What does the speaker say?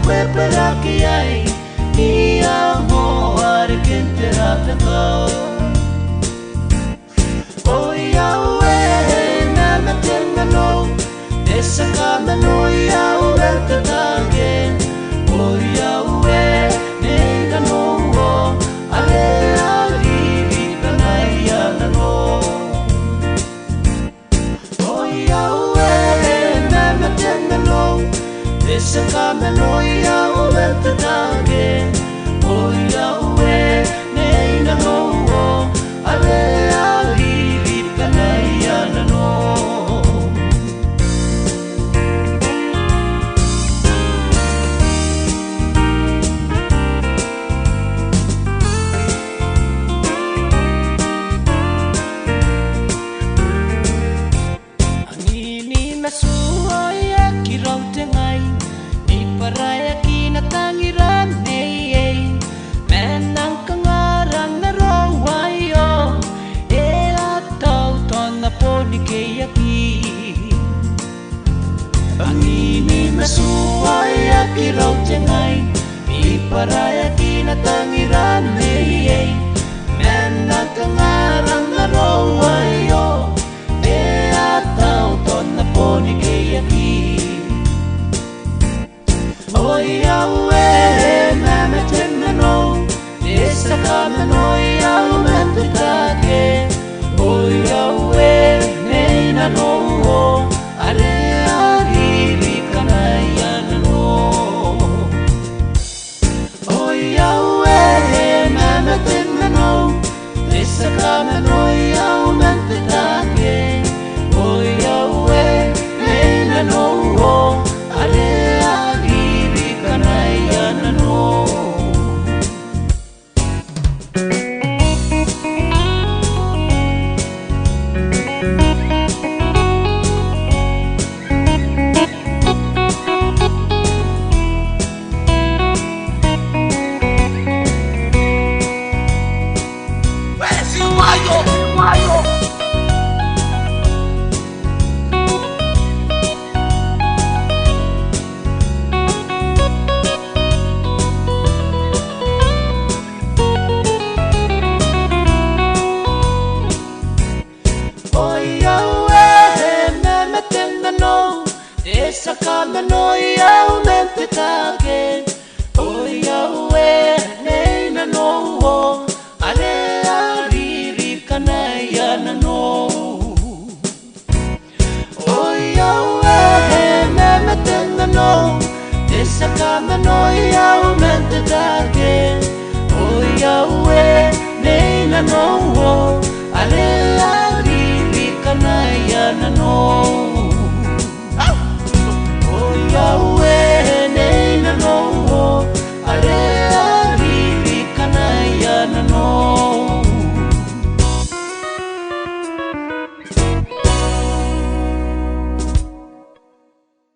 para que hay y amor que entera de todo. Hoy na matenga no, esa cama no ya verte también. Hoy nega no, ale ali kanaya no. Hoy na matenga no, esa cama no ya verte también. Hoy nega no, ale ali kanaya no. Masuaya kirau tengai ni paraya kinatangiran nei menang kangarang na rawayo e ataw ton na poni kayaki angini masuaya kirau tengai ni paraya kinatangiran nei menang kangarang na rawayo e ataw ton na poni kayaki. Oy mama tenno esa kama no ya mentake. Oy nena no ale ari kanaya no. Oy mama tenno esa kama no ya mentake. Oy nena no ale ari kanaya no. Esa cama no ya mente take. Oy nena no ale ari kanaya no. Oy mama tenga no. Esa cama no ya mente take. Oy nena no ale ari kanaya no.